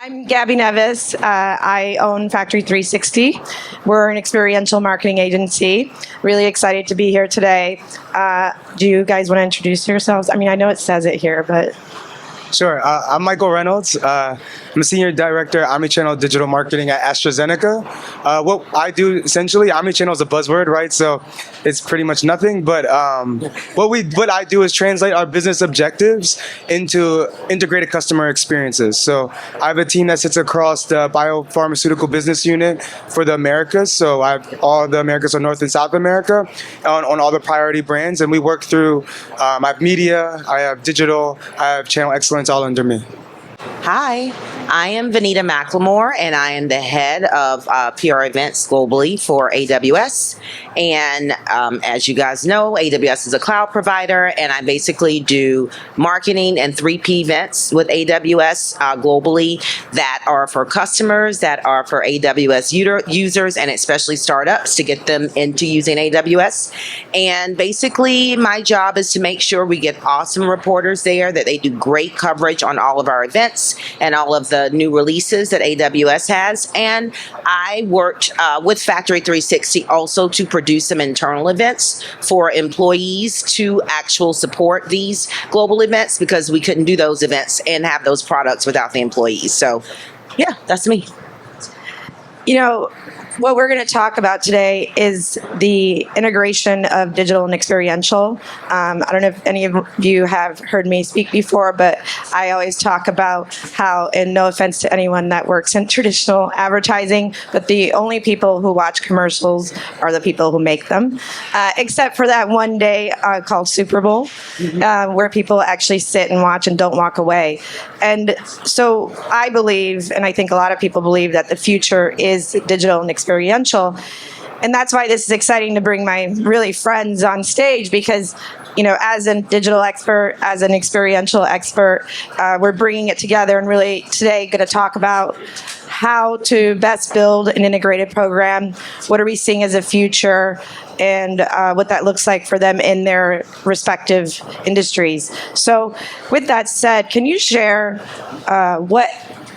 I'm Gaby Neves. I own Factory 360. We're an experiential marketing agency. Really excited to be here today. Do you guys want to introduce yourselves? I mean, I know it says it here, but... Sure. I'm Michael Reynolds. I'm a Senior Director, Omnichannel Digital Marketing at AstraZeneca. What I do, essentially, Omnichannel is a buzzword, right? So it's pretty much nothing. But what I do is translate our business objectives into integrated customer experiences. So I have a team that sits across the biopharmaceutical business unit for the Americas. So I have all the Americas, so North and South America, on all the priority brands. And we work through, I have media, I have digital, I have channel excellence all under me. Hi, I am Vanita McLemore, and I am the head of PR events globally for AWS. And as you guys know, AWS is a cloud provider, and I basically do marketing and 3P events with AWS globally that are for customers, that are for AWS users, and especially startups to get them into using AWS. And basically, my job is to make sure we get awesome reporters there, that they do great coverage on all of our events and all of the new releases that AWS has. And I worked with Factory 360 also to produce some internal events for employees to actual support these global events, because we couldn't do those events and have those products without the employees. So yeah, that's me. You know, what we're going to talk about today is the integration of digital and experiential. I don't know if any of you have heard me speak before, but I always talk about how, and no offense to anyone that works in traditional advertising, but the only people who watch commercials are the people who make them, except for that one day called Super Bowl, where people actually sit and watch and don't walk away. And so I believe, and I think a lot of people believe, that the future is digital and experiential. And that's why this is exciting to bring my really friends on stage, because, you know, as a digital expert, as an experiential expert, we're bringing it together and really today going to talk about how to best build an integrated program, what are we seeing as a future, and what that looks like for them in their respective industries. So with that said, can you share what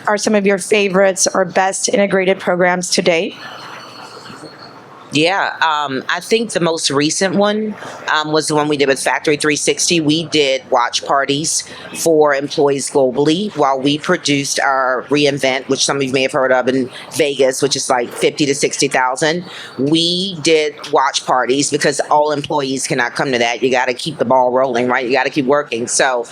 are some of your favorites or best integrated programs to date? Yeah, I think the most recent one was the one we did with Factory 360. We did watch parties for employees globally while we produced our reInvent, which some of you may have heard of in Vegas, which is like 50 to 60,000. We did watch parties because all employees cannot come to that. You got to keep the ball rolling, right? You got to keep working. So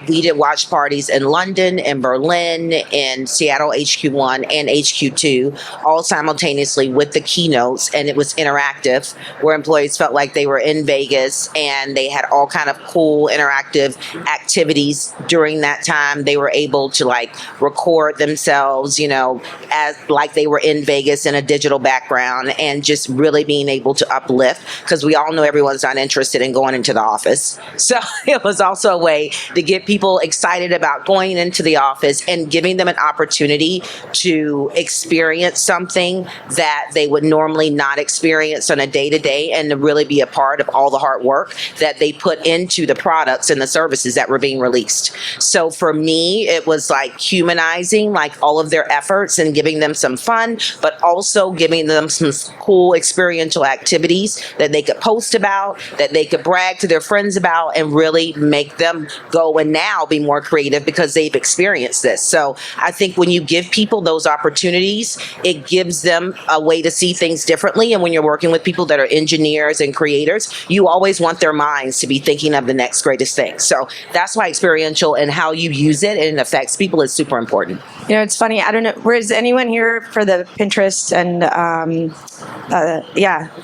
we did watch parties in London, in Berlin, in Seattle HQ1 and HQ2, all simultaneously with the keynotes. And it was interactive, where employees felt like they were in Vegas, and they had all kind of cool interactive activities during that time. They were able to like record themselves, you know, as like they were in Vegas in a digital background, and just really being able to uplift, because we all know everyone's not interested in going into the office. So it was also a way to get people excited about going into the office and giving them an opportunity to experience something that they would normally not experience on a day-to-day, and to really be a part of all the hard work that they put into the products and the services that were being released. So for me, it was like humanizing like all of their efforts and giving them some fun, but also giving them some cool experiential activities that they could post about, that they could brag to their friends about, and really make them go and now be more creative because they've experienced this. So I think when you give people those opportunities, it gives them a way to see things differently. And when you're working with people that are engineers and creators, you always want their minds to be thinking of the next greatest thing. So that's why experiential and how you use it and it affects people is super important. You know, it's funny. I don't know. Was anyone here for the Pinterest and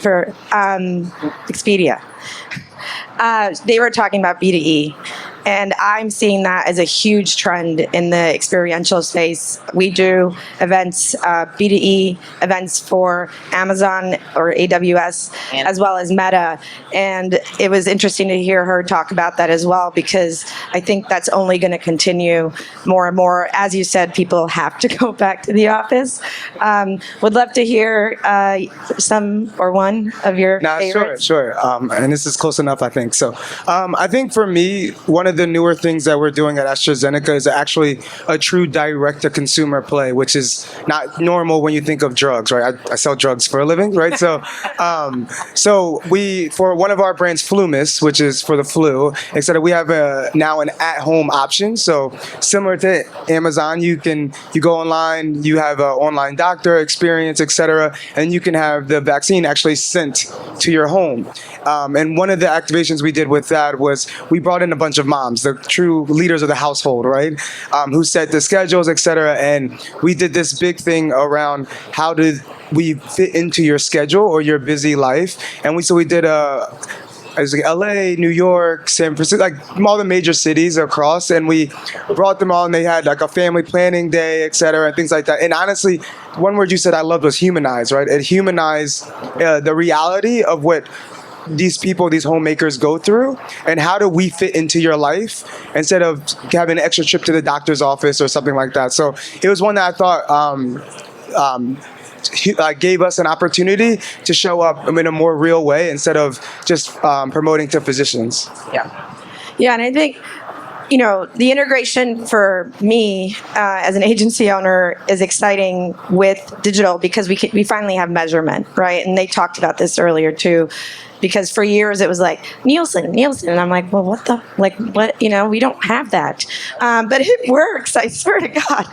for Expedia? They were talking about B2E. And I'm seeing that as a huge trend in the experiential space. We do events, B2E events for Amazon or AWS, as well as Meta. And it was interesting to hear her talk about that as well, because I think that's only going to continue more and more. As you said, people have to go back to the office. Would love to hear some or one of your favorites. Sure. And this is close enough, I think. So I think for me, one of the newer things that we're doing at AstraZeneca is actually a true direct-to-consumer play, which is not normal when you think of drugs, right? I sell drugs for a living, right? So we, for one of our brands, Flumis, which is for the flu, etc., we have now an at-home option. So similar to Amazon, you go online, you have an online doctor experience, etc., and you can have the vaccine actually sent to your home. And one of the activations we did with that was we brought in a bunch of moms, the true leaders of the household, right? Who set the schedules, etc. And we did this big thing around how did we fit into your schedule or your busy life. And we did it was like LA, New York, San Francisco, like all the major cities across, and we brought them all, and they had like a family planning day, et cetera, and things like that. And honestly, one word you said I loved was humanize, right? It humanized the reality of what these people, these homemakers go through, and how do we fit into your life instead of having an extra trip to the doctor's office or something like that. So it was one that I thought gave us an opportunity to show up in a more real way instead of just promoting to physicians. Yeah, and I think, the integration for me as an agency owner is exciting with digital because we finally have measurement, right? And they talked about this earlier too, because for years it was like Nielsen, and I'm like, well, what? We don't have that, but it works. I swear to God,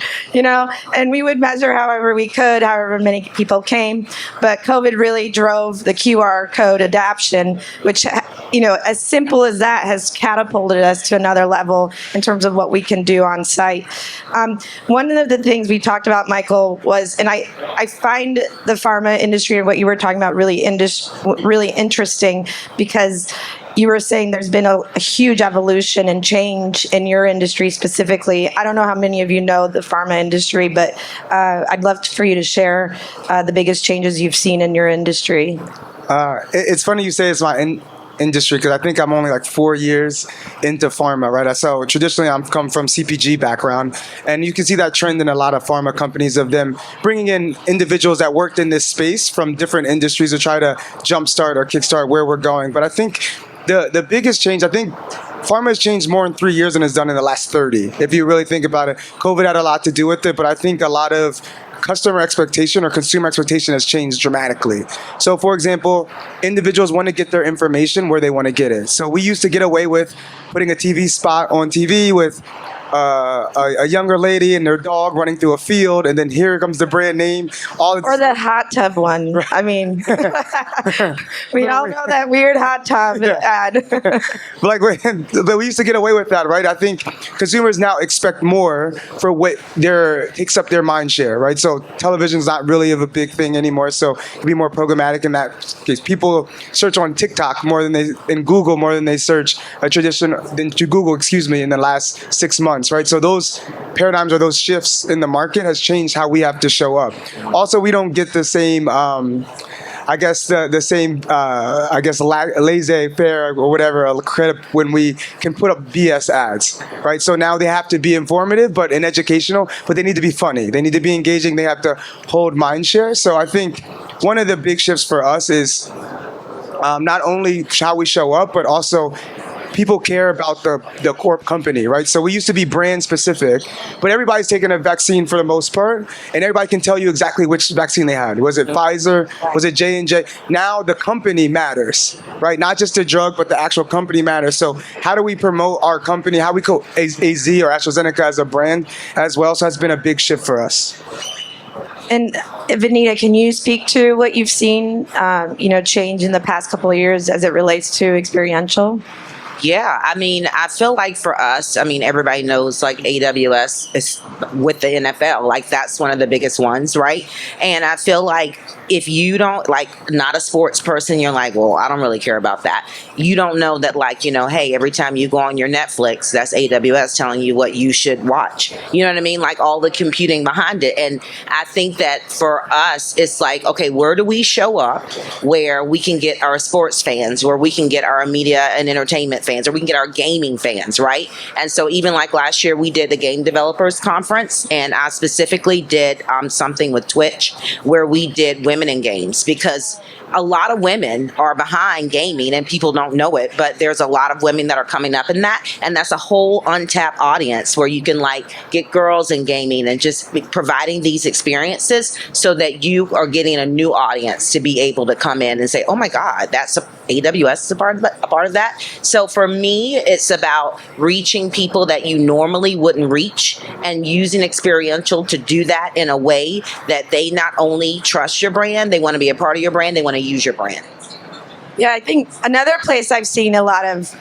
And we would measure however we could, however many people came, but COVID really drove the QR code adoption, which as simple as that has catapulted us to another level in terms of what we can do on site. One of the things we talked about, Michael, was, and I find the pharma industry and what you were talking about really interesting because you were saying there's been a huge evolution and change in your industry specifically. I don't know how many of you know the pharma industry, but I'd love for you to share the biggest changes you've seen in your industry. It's funny you say it's my industry because I think I'm only like 4 years into pharma, right? So traditionally I'm come from CPG background, and you can see that trend in a lot of pharma companies of them bringing in individuals that worked in this space from different industries to try to jumpstart or kickstart where we're going. But I think the biggest change, I think pharma has changed more in 3 years than it's done in the last 30. If you really think about it, COVID had a lot to do with it, but I think a lot of customer expectation or consumer expectation has changed dramatically. So for example, individuals want to get their information where they want to get it. So we used to get away with putting a TV spot on TV with a younger lady and their dog running through a field, and then here comes the brand name. Or the hot tub one. Right. I mean, we all know that weird hot tub ad. But we used to get away with that, right? I think consumers now expect more for what takes up their mind share, right? So television's not really of a big thing anymore, so it can be more programmatic in that case. People search on TikTok in Google more than they search Google in the last 6 months. Right, so those paradigms or those shifts in the market has changed how we have to show up. Also, we don't get the same, laissez-faire or whatever credit when we can put up BS ads, right? So now they have to be informative and educational, but they need to be funny. They need to be engaging. They have to hold mind share. So I think one of the big shifts for us is not only how we show up, but also people care about the core company, right? So we used to be brand specific, but everybody's taking a vaccine for the most part, and everybody can tell you exactly which vaccine they had. Was it Pfizer? Was it J&J? Now the company matters, right? Not just the drug, but the actual company matters. So how do we promote our company? How we call AZ or AstraZeneca as a brand as well? So that's been a big shift for us. And Vanita, can you speak to what you've seen, change in the past couple of years as it relates to experiential? Yeah, I mean, I feel like for us, everybody knows like AWS is with the NFL, like that's one of the biggest ones, right? And I feel like if you don't, not a sports person, you're like, well, I don't really care about that. You don't know that, hey, every time you go on your Netflix, that's AWS telling you what you should watch. You know what I mean? Like all the computing behind it. And I think that for us, it's like, okay, where do we show up where we can get our sports fans, where we can get our media and entertainment fans, or we can get our gaming fans, right? And so even like last year, we did the Game Developers Conference, and I specifically did something with Twitch where we did women in games, because a lot of women are behind gaming and people don't know it, but there's a lot of women that are coming up in that, and that's a whole untapped audience where you can like get girls in gaming and just be providing these experiences so that you are getting a new audience to be able to come in and say, oh my God, that's AWS is a part of that. So for me, it's about reaching people that you normally wouldn't reach and using experiential to do that in a way that they not only trust your brand, they want to be a part of your brand, they want to use your brand. Yeah, I think another place I've seen a lot of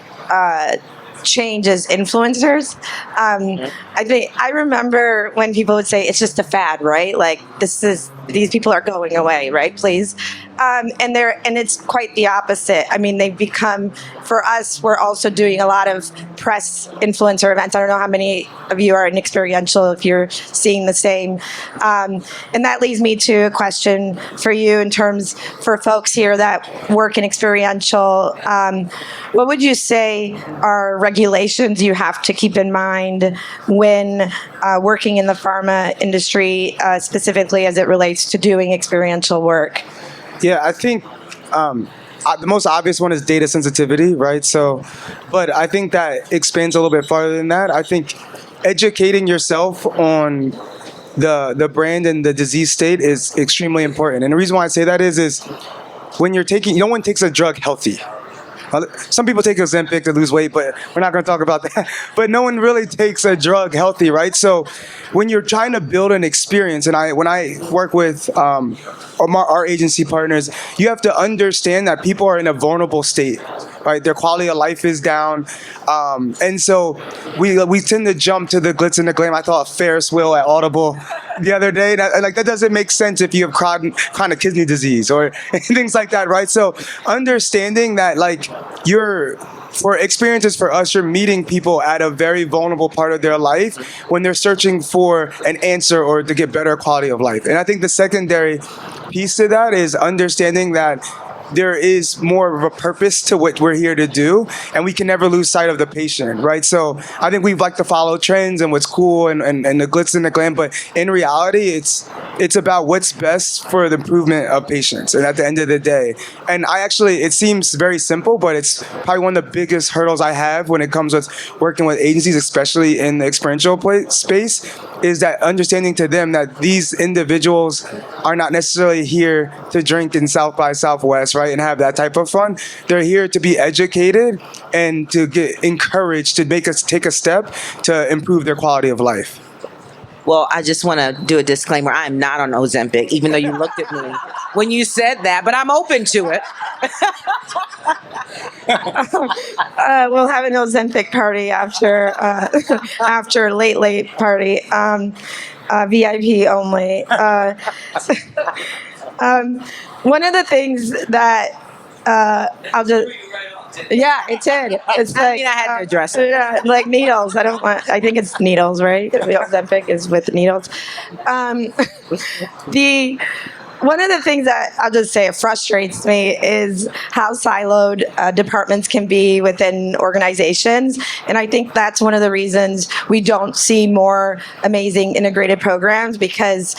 change is influencers. I remember when people would say it's just a fad, right? Like these people are going away, right? Please. And it's quite the opposite. I mean, they've become, for us, we're also doing a lot of press influencer events. I don't know how many of you are in experiential, if you're seeing the same. And that leads me to a question for you in terms, for folks here that work in experiential, what would you say are regulations you have to keep in mind when working in the pharma industry, specifically as it relates to doing experiential work? Yeah, I think the most obvious one is data sensitivity, right? So, but I think that expands a little bit farther than that. I think educating yourself on the brand and the disease state is extremely important. And the reason why I say that is when you're taking, no one takes a drug healthy. Some people take Ozempic to lose weight, but we're not going to talk about that. But no one really takes a drug healthy, right? So when you're trying to build an experience, and when I work with our agency partners, you have to understand that people are in a vulnerable state, right? Their quality of life is down. And so we tend to jump to the glitz and the glam. I thought Ferris wheel at Audible the other day. That doesn't make sense if you have chronic kidney disease or things like that, right? So understanding that, like, for experiences for us, you're meeting people at a very vulnerable part of their life when they're searching for an answer or to get better quality of life. And I think the secondary piece to that is understanding that there is more of a purpose to what we're here to do, and we can never lose sight of the patient, right? So I think we like to follow trends and what's cool and the glitz and the glam, but in reality, it's about what's best for the improvement of patients. And at the end of the day, and it seems very simple, but it's probably one of the biggest hurdles I have when it comes with working with agencies, especially in the experiential space, is that understanding to them that these individuals are not necessarily here to drink in South by Southwest, right, and have that type of fun. They're here to be educated and to get encouraged to take a step to improve their quality of life. Well, I just want to do a disclaimer. I am not on Ozempic, even though you looked at me when you said that, but I'm open to it. We'll have an Ozempic party after late party, VIP only. One of the things that it did. It's like, I had to address it. like needles. I think it's needles, right? Ozempic is with needles. One of the things that I'll just say it frustrates me is how siloed departments can be within organizations. And I think that's one of the reasons we don't see more amazing integrated programs, because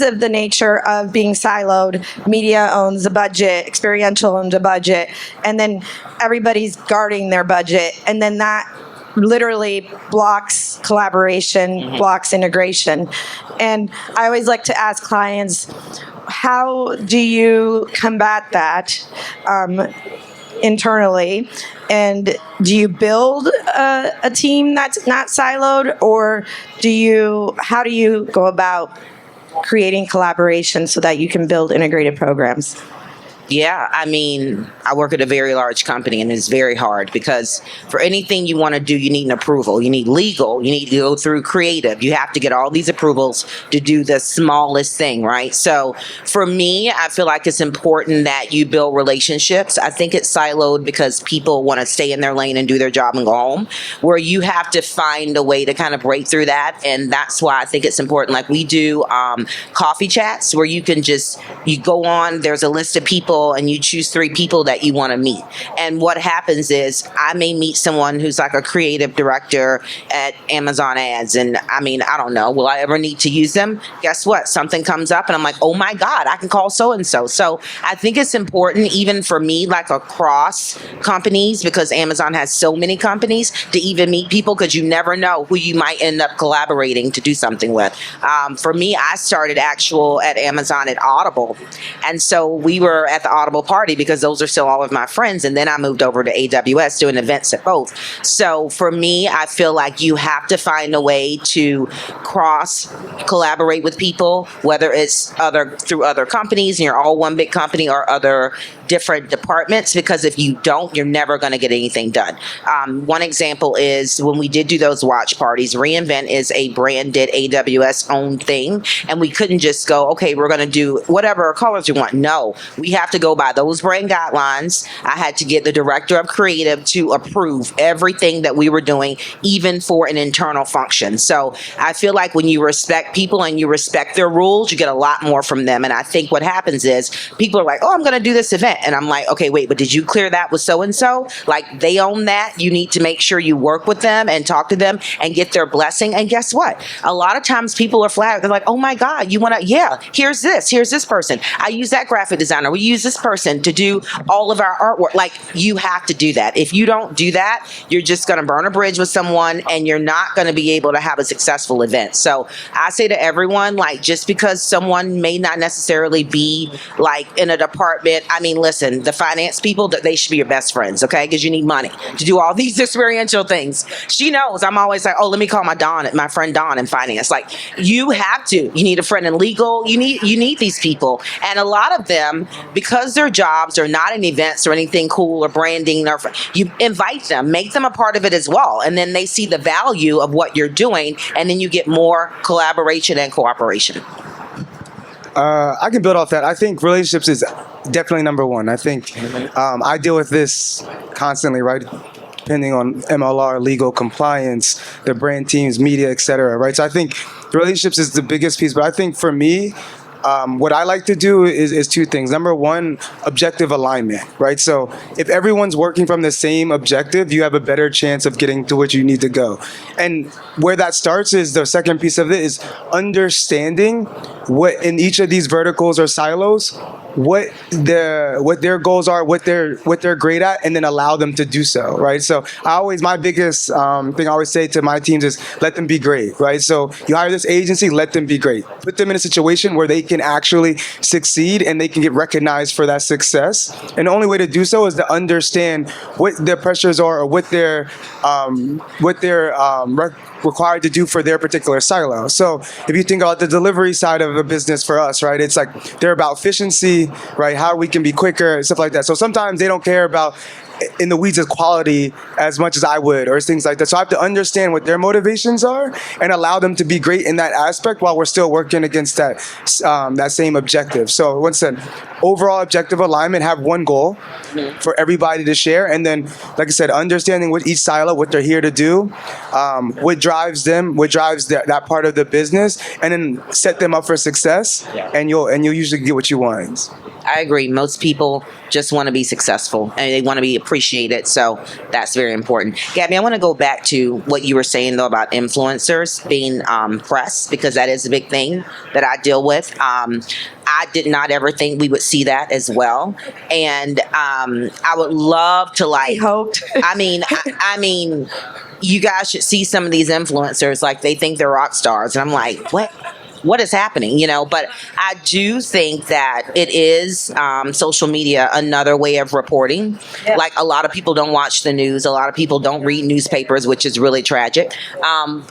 of the nature of being siloed. Media owns the budget, experiential owns a budget, and then everybody's guarding their budget. And then that literally blocks collaboration, blocks integration. And I always like to ask clients, how do you combat that internally? And do you build a team that's not siloed, or how do you go about creating collaboration so that you can build integrated programs? Yeah, I mean, I work at a very large company, and it's very hard because for anything you want to do, you need an approval. You need legal. You need to go through creative. You have to get all these approvals to do the smallest thing, right? So for me, I feel like it's important that you build relationships. I think it's siloed because people want to stay in their lane and do their job and go home, where you have to find a way to kind of break through that. And that's why I think it's important. Like we do coffee chats where you go on, there's a list of people people and you choose 3 people that you want to meet. And what happens is I may meet someone who's like a creative director at Amazon ads. And I mean, I don't know, will I ever need to use them? Guess what? Something comes up and I'm like, oh my God, I can call so-and-so. So I think it's important, even for me, like across companies, because Amazon has so many companies, to even meet people, because you never know who you might end up collaborating to do something with. For me, I started at Amazon at Audible. And so we were at the Audible party because those are still all of my friends. And then I moved over to AWS doing events at both. So for me, I feel like you have to find a way to cross collaborate with people, whether it's through other companies and you're all one big company, or other different departments, because if you don't, you're never going to get anything done. One example is when we did do those watch parties, reInvent is a branded AWS owned thing, and we couldn't just go, okay, we're going to do whatever colors you want. No, we have to go by those brand guidelines. I had to get the director of creative to approve everything that we were doing, even for an internal function. So I feel like when you respect people and you respect their rules, you get a lot more from them. And I think what happens is people are like, oh, I'm going to do this event. And I'm like, okay, wait, but did you clear that with so-and-so? Like, they own that. You need to make sure you work with them and talk to them and get their blessing. And guess what? A lot of times people are flattered. They're like, oh my God, you want to, yeah, here's this person. I use that graphic designer. We use this person to do all of our artwork. Like, you have to do that. If you don't do that, you're just going to burn a bridge with someone and you're not going to be able to have a successful event. So I say to everyone, like, just because someone may not necessarily be like in a department, I mean, listen, the finance people, they should be your best friends, okay? Because you need money to do all these experiential things. She knows I'm always like, oh, let me call my friend Dawn in finance. Like, you have to. You need a friend in legal. You need these people. And a lot of them, because their jobs are not in events or anything cool or branding, or you invite them, make them a part of it as well. And then they see the value of what you're doing, and then you get more collaboration and cooperation. I can build off that. I think relationships is definitely number one. I think I deal with this constantly, right? Depending on MLR, legal compliance, the brand teams, media, etc. Right? So I think relationships is the biggest piece. But I think for me, what I like to do is 2 things. Number one, objective alignment, right? So if everyone's working from the same objective, you have a better chance of getting to what you need to go. And where that starts is the second piece of it is understanding what in each of these verticals or silos, what their goals are, what they're great at, and then allow them to do so, right? So my biggest thing I always say to my teams is let them be great, right? So you hire this agency, let them be great. Put them in a situation where they can actually succeed and they can get recognized for that success. And the only way to do so is to understand what their pressures are, or what they're required to do for their particular silo. So if you think about the delivery side of a business for us, right, it's like they're about efficiency, right, how we can be quicker, stuff like that. So sometimes they don't care about in the weeds of quality as much as I would, or things like that. So I have to understand what their motivations are and allow them to be great in that aspect while we're still working against that same objective. So once again, overall objective alignment, have one goal for everybody to share. And then, like I said, understanding what each silo, what they're here to do, what drives them, what drives that part of the business, and then set them up for success. Yeah. And you'll usually get what you want. I agree. Most people just want to be successful and they want to be appreciated. So that's very important. Gaby, I want to go back to what you were saying, though, about influencers being press, because that is a big thing that I deal with. I did not ever think we would see that as well. And I would love to, like, hoped. I mean, you guys should see some of these influencers, like they think they're rock stars. And I'm like, what is happening, but I do think that it is social media, another way of reporting. Yeah. Like, a lot of people don't watch the news. A lot of people don't read newspapers, which is really tragic.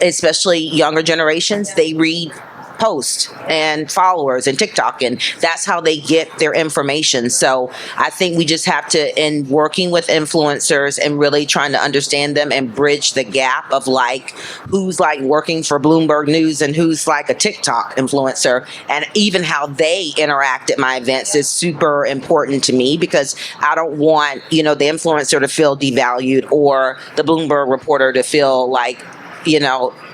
Especially younger generations, they read posts and followers and TikTok, and that's how they get their information. So I think we just have to, in working with influencers and really trying to understand them and bridge the gap of, like, who's like working for Bloomberg News and who's like a TikTok influencer, and even how they interact at my events is super important to me, because I don't want, the influencer to feel devalued or the Bloomberg reporter to feel like,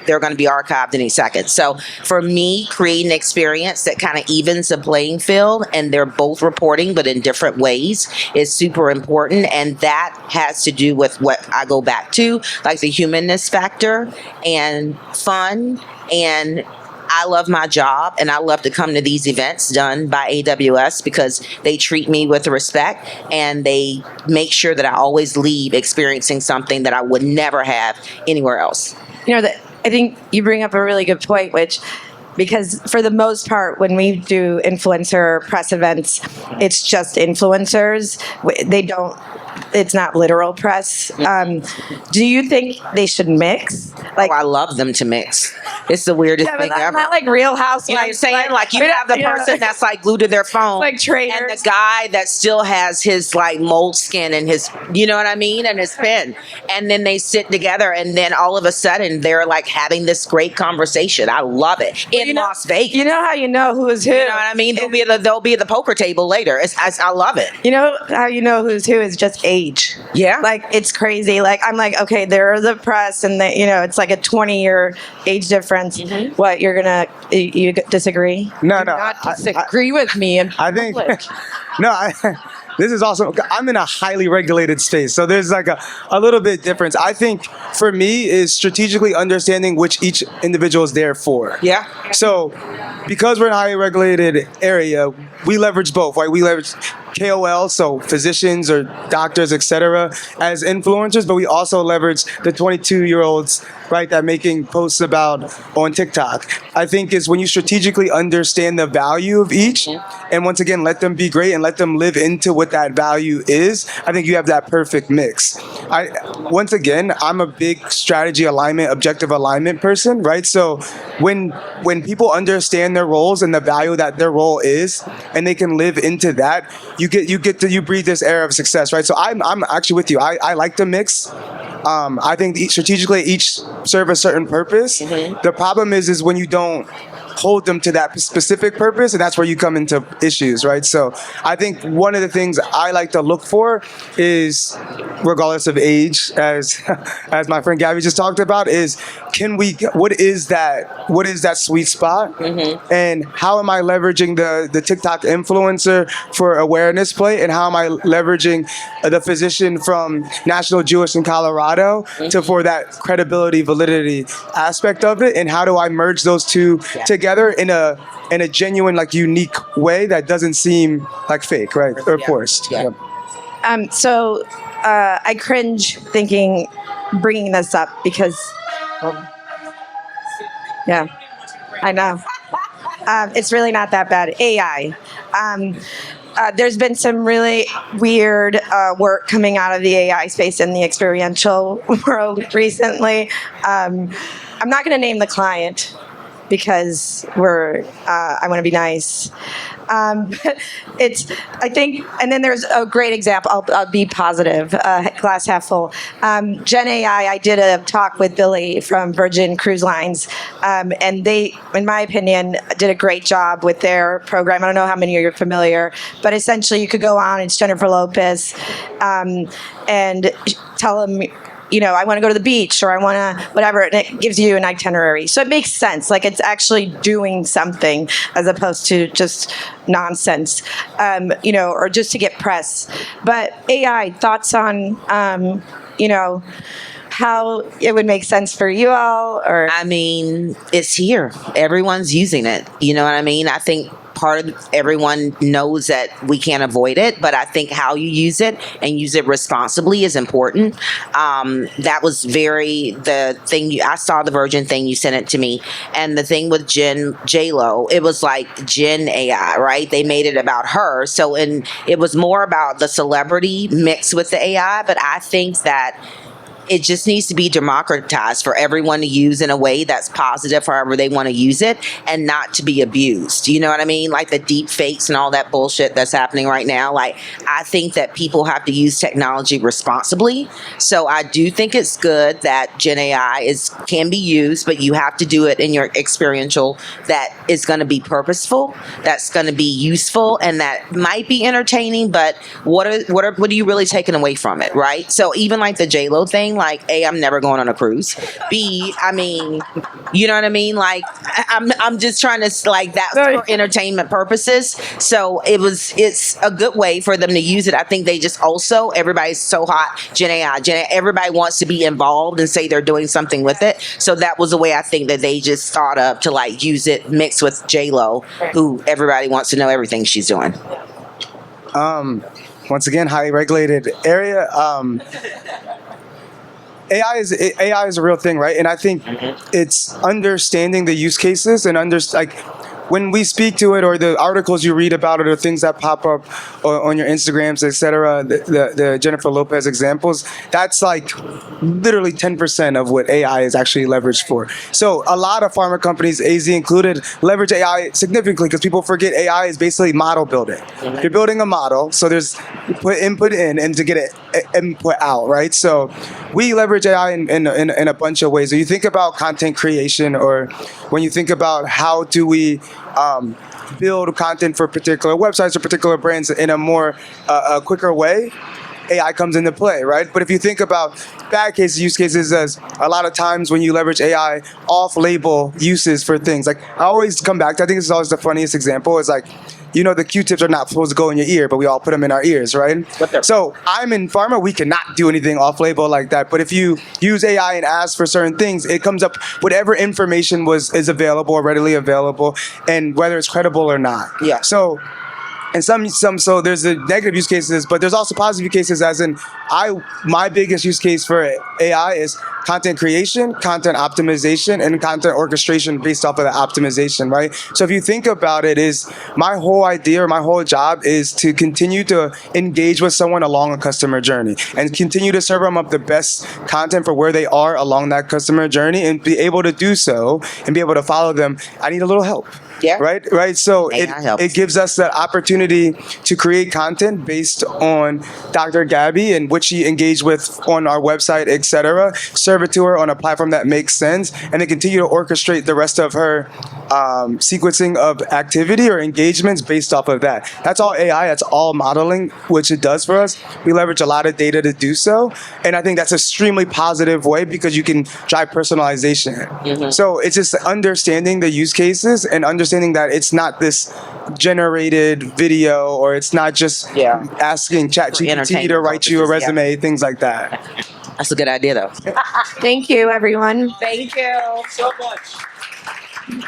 they're going to be archived any second. So for me, creating an experience that kind of evens the playing field and they're both reporting but in different ways is super important. And that has to do with what I go back to, like the humanness factor and fun. And I love my job and I love to come to these events done by AWS because they treat me with respect and they make sure that I always leave experiencing something that I would never have anywhere else. You know, that I think you bring up a really good point, which because for the most part, when we do influencer press events, it's just influencers. They don't. It's not literal press. Do you think they should mix? Like, I love them to mix. It's the weirdest yeah, but thing that's ever. not like Real Housewives. You know what I'm saying? Like you have the person that's like glued to their phone. Like traders. And the guy that still has his like mold skin and his, you know what I mean? And his pen. And then they sit together and then all of a sudden they're like having this great conversation. I love it. In Las Vegas. You know how you know who is who? You know what I mean? They'll be at the poker table later. I love it. You know how you know who's who is just age. Yeah. Like, it's crazy. Like, I'm like, okay, they're the press, and they, you know, it's like a 20-year age difference. Mm-hmm. What, you disagree? No, Not disagree with me in I think public. this is also, I'm in a highly regulated space, so there's like a little bit difference. I think for me is strategically understanding which each individual is there for. Yeah. So because we're in a highly regulated area, we leverage both, right? We leverage KOL, so physicians or doctors, etc., as influencers, but we also leverage the 22-year-olds, right, that making posts about on TikTok. I think is when you strategically understand the value of each, and once again, let them be great and let them live into what that value is, I think you have that perfect mix. Once again, I'm a big strategy alignment, objective alignment person, right? So when people understand their roles and the value that their role is, and they can live into that, you breathe this air of success, right? So I'm actually with you. I like the mix. I think strategically each serve a certain purpose. The problem is when you don't hold them to that specific purpose, and that's where you come into issues, right? So I think one of the things I like to look for is, regardless of age, as my friend Gaby just talked about, is what is that sweet spot, and how am I leveraging the TikTok influencer for awareness play, and how am I leveraging the physician from National Jewish in Colorado for that credibility, validity aspect of it, and how do I merge those two together in a genuine, like, unique way that doesn't seem like fake, right, or forced. So I cringe bringing this up because, yeah, I know. It's really not that bad. AI. There's been some really weird work coming out of the AI space in the experiential world recently. I'm not going to name the client because I want to be nice. I think, and then there's a great example. I'll be positive, glass half full. Gen AI, I did a talk with Billy from Virgin Cruise Lines, and they, in my opinion, did a great job with their program. I don't know how many of you are familiar, but essentially you could go on, it's Jennifer Lopez, and tell them, you know, I want to go to the beach, or I want to whatever, and it gives you an itinerary. So it makes sense. Like, it's actually doing something as opposed to just nonsense, you know, or just to get press. But AI, thoughts on, you know, how it would make sense for you all? Or I mean, it's here. Everyone's using it. You know what I mean? I think part of everyone knows that we can't avoid it, but I think how you use it and use it responsibly is important. That was the thing. I saw the Virgin thing, you sent it to me, and the thing with J-Lo, it was like Gen AI, right? They made it about her. So, and it was more about the celebrity mixed with the AI, but I think that it just needs to be democratized for everyone to use in a way that's positive, however they want to use it, and not to be abused. You know what I mean? Like the deep fakes and all that bullshit that's happening right now. Like, I think that people have to use technology responsibly. So I do think it's good that Gen AI can be used, but you have to do it in your experiential that is going to be purposeful, that's going to be useful, and that might be entertaining, but what are you really taking away from it, right? So even like the J-Lo thing, thing. Like, A, I'm never going on a cruise. B, I mean, you know what I mean? Like, I'm just trying to, like, that's for entertainment purposes. So it's a good way for them to use it. I think they just also, everybody's so hot, Gen AI, everybody wants to be involved and say they're doing something with it. So that was the way I think that they just thought of to like use it mixed with J-Lo, who everybody wants to know everything she's doing. Once again, highly regulated area. AI is a real thing, right? And I think it's understanding the use cases and like when we speak to it, or the articles you read about it, or things that pop up on your Instagrams, etc. The Jennifer Lopez examples, that's like literally 10% of what AI is actually leveraged for. So a lot of pharma companies, AZ included, leverage AI significantly because people forget AI is basically model building. You're building a model, so there's put input in and to get it input out, right? So we leverage AI in a bunch of ways. So you think about content creation, or when you think about how do we build content for particular websites or particular brands in a more a quicker way, AI comes into play, right? But if you think about bad cases, use cases, as a lot of times when you leverage AI, off-label uses for things. Like, I always come back to, I think this is always the funniest example, is like, you know, the Q-tips are not supposed to go in your ear, but we all put them in our ears, right? So I'm in pharma, we cannot do anything off-label like that. But if you use AI and ask for certain things, it comes up whatever information is available or readily available, and whether it's credible or not. Yeah. So, and so there's the negative use cases, but there's also positive use cases, as in my biggest use case for AI is content creation, content optimization, and content orchestration based off of the optimization, right? So if you think about it, is my whole idea or my whole job is to continue to engage with someone along a customer journey and continue to serve them up the best content for where they are along that customer journey, and be able to do so and be able to follow them. I need a little help. Yeah. Right. So it gives us that opportunity to create content based on Dr. Gaby and what she engaged with on our website, etc. Serve it to her on a platform that makes sense, and then continue to orchestrate the rest of her sequencing of activity or engagements based off of that. That's all AI. That's all modeling, which it does for us. We leverage a lot of data to do so, and I think that's an extremely positive way because you can drive personalization. So it's just understanding the use cases and understanding that it's not this generated video, or it's not just asking ChatGPT to write you a resume, things like that. That's a good idea, though. Thank you, everyone. Thank you so much.